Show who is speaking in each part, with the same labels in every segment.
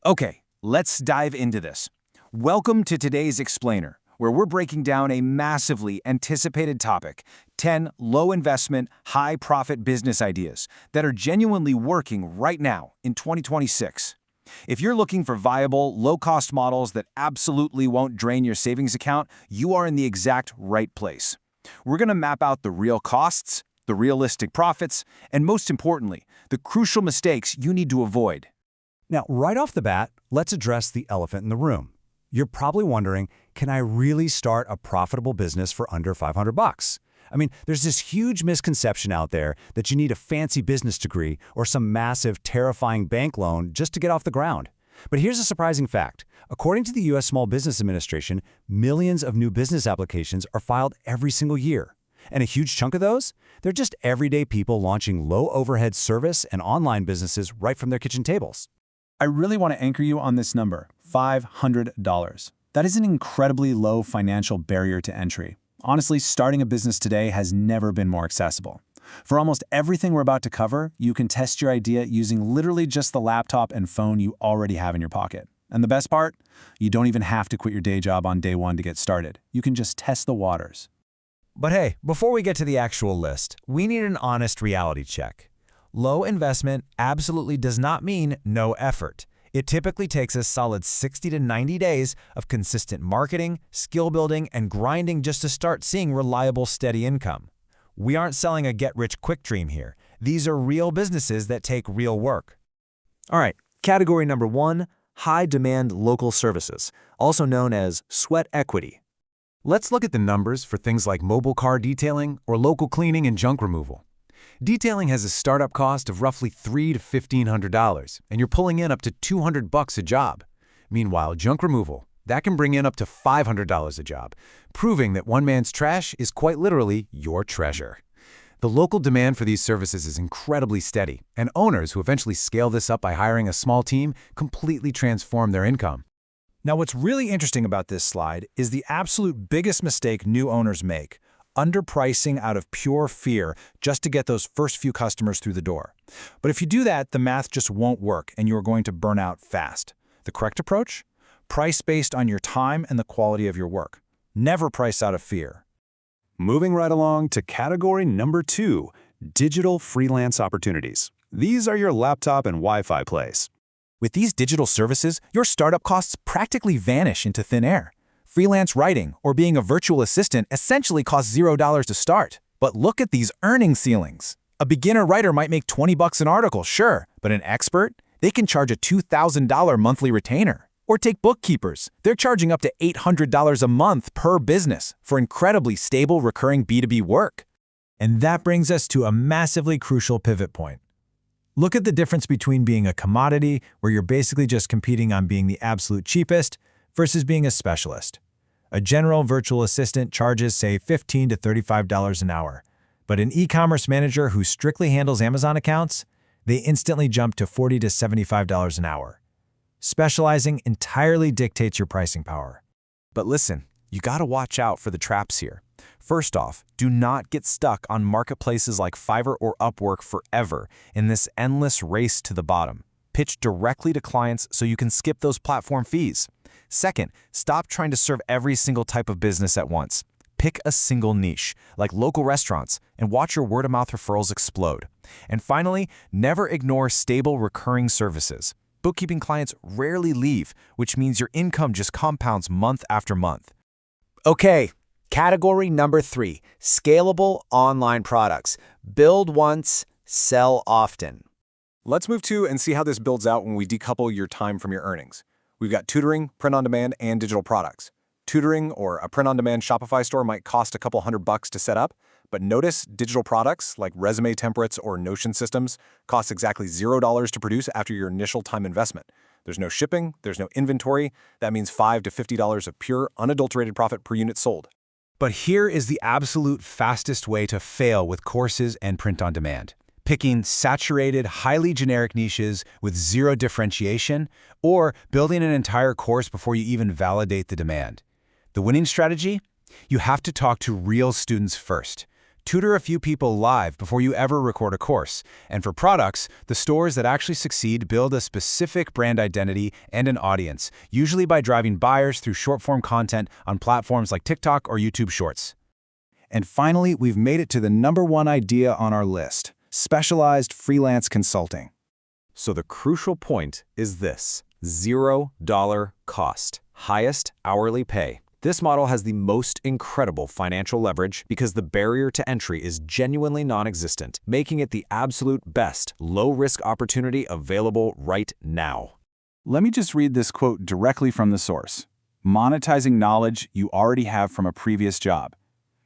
Speaker 1: Okay, let's dive into this. Welcome to today's Explainer, where we're breaking down a massively anticipated topic, 10 low-investment, high-profit business ideas that are genuinely working right now in 2026. If you're looking for viable, low-cost models that absolutely won't drain your savings account, you are in the exact right place. We're going to map out the real costs, the realistic profits, and most importantly, the crucial mistakes you need to avoid.
Speaker 2: Now, right off the bat, let's address the elephant in the room. You're probably wondering, can I really start a profitable business for under $500? I mean, there's this huge misconception out there that you need a fancy business degree or some massive, terrifying bank loan just to get off the ground. But here's a surprising fact. According to the U.S. Small Business Administration, millions of new business applications are filed every single year. And a huge chunk of those? They're just everyday people launching low-overhead service and online businesses right from their kitchen tables.
Speaker 3: I really want to anchor you on this number, $500. That is an incredibly low financial barrier to entry. Honestly, starting a business today has never been more accessible. For almost everything we're about to cover, you can test your idea using literally just the laptop and phone you already have in your pocket. And the best part? You don't even have to quit your day job on day one to get started. You can just test the waters.
Speaker 4: But hey, before we get to the actual list, we need an honest reality check. Low investment absolutely does not mean no effort. It typically takes a solid 60 to 90 days of consistent marketing, skill building, and grinding just to start seeing reliable, steady income. We aren't selling a get-rich-quick dream here. These are real businesses that take real work.
Speaker 5: All right, category number 1, high-demand local services, also known as sweat equity.
Speaker 6: Let's look at the numbers for things like mobile car detailing or local cleaning and junk removal. Detailing has a startup cost of roughly $300 to $1,500, and you're pulling in up to $200 a job. Meanwhile, junk removal, that can bring in up to $500 a job, proving that one man's trash is quite literally your treasure. The local demand for these services is incredibly steady, and owners who eventually scale this up by hiring a small team completely transform their income.
Speaker 1: Now, what's really interesting about this slide is the absolute biggest mistake new owners make: underpricing out of pure fear just to get those first few customers through the door. But if you do that, the math just won't work and you're going to burn out fast. The correct approach? Price based on your time and the quality of your work. Never price out of fear.
Speaker 2: Moving right along to category number 2, digital freelance opportunities. These are your laptop and Wi-Fi plays.
Speaker 1: With these digital services, your startup costs practically vanish into thin air. Freelance writing or being a virtual assistant essentially costs $0 to start. But look at these earning ceilings. A beginner writer might make $20 an article, sure, but an expert? They can charge a $2,000 monthly retainer. Or take bookkeepers. They're charging up to $800 a month per business for incredibly stable recurring B2B work.
Speaker 4: And that brings us to a massively crucial pivot point. Look at the difference between being a commodity, where you're basically just competing on being the absolute cheapest, versus being a specialist. A general virtual assistant charges, say, $15 to $35 an hour. But an e-commerce manager who strictly handles Amazon accounts, they instantly jump to $40 to $75 an hour. Specializing entirely dictates your pricing power.
Speaker 5: But listen, you gotta watch out for the traps here. First off, do not get stuck on marketplaces like Fiverr or Upwork forever in this endless race to the bottom. Pitch directly to clients so you can skip those platform fees. Second, stop trying to serve every single type of business at once. Pick a single niche, like local restaurants, and watch your word-of-mouth referrals explode. And finally, never ignore stable recurring services. Bookkeeping clients rarely leave, which means your income just compounds month after month.
Speaker 7: Okay, category number 3, scalable online products. Build once, sell often.
Speaker 8: Let's move to and see how this builds out when we decouple your time from your earnings. We've got tutoring, print-on-demand, and digital products. Tutoring or a print-on-demand Shopify store might cost a couple $100 to set up, but notice digital products like resume templates or Notion systems cost exactly $0 to produce after your initial time investment. There's no shipping, there's no inventory. That means $5 to $50 of pure, unadulterated profit per unit sold.
Speaker 1: But here is the absolute fastest way to fail with courses and print-on-demand. Picking saturated, highly generic niches with zero differentiation, or building an entire course before you even validate the demand. The winning strategy? You have to talk to real students first.
Speaker 5: Tutor a few people live before you ever record a course. And for products, the stores that actually succeed build a specific brand identity and an audience, usually by driving buyers through short-form content on platforms like TikTok or YouTube Shorts.
Speaker 1: And finally, we've made it to the #1 idea on our list: specialized freelance consulting.
Speaker 5: So the crucial point is this: $0 cost, highest hourly pay. This model has the most incredible financial leverage because the barrier to entry is genuinely non-existent, making it the absolute best low-risk opportunity available right now.
Speaker 3: Let me just read this quote directly from the source. Monetizing knowledge you already have from a previous job.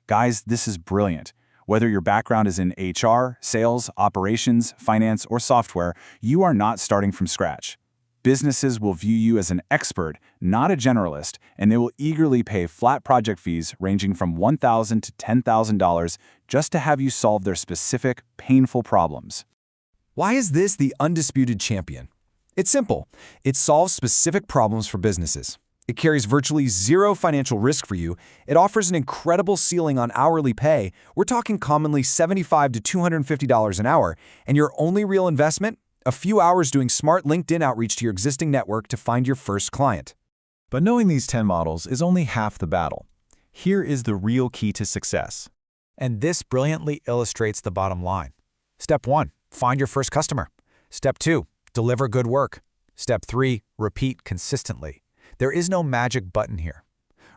Speaker 3: Guys, this is brilliant. Whether your background is in HR, sales, operations, finance, or software, you are not starting from scratch. Businesses will view you as an expert, not a generalist, and they will eagerly pay flat project fees ranging from $1,000 to $10,000 just to have you solve their specific, painful problems.
Speaker 1: Why is this the undisputed champion? It's simple. It solves specific problems for businesses. It carries virtually zero financial risk for you. It offers an incredible ceiling on hourly pay. We're talking commonly $75 to $250 an hour, and your only real investment? A few hours doing smart LinkedIn outreach to your existing network to find your first client.
Speaker 8: But knowing these 10 models is only half the battle. Here is the real key to success.
Speaker 5: And this brilliantly illustrates the bottom line. Step 1, find your first customer. Step 2, deliver good work. Step 3, repeat consistently. There is no magic button here.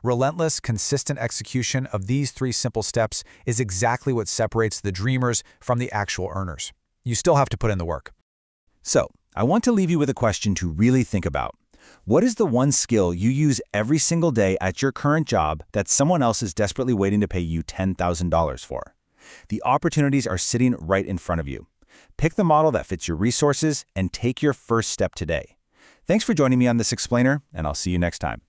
Speaker 5: Relentless, consistent execution of these 3 simple steps is exactly what separates the dreamers from the actual earners. You still have to put in the work.
Speaker 1: So, I want to leave you with a question to really think about. What is the one skill you use every single day at your current job that someone else is desperately waiting to pay you $10,000 for? The opportunities are sitting right in front of you. Pick the model that fits your resources and take your first step today. Thanks for joining me on this explainer, and I'll see you next time.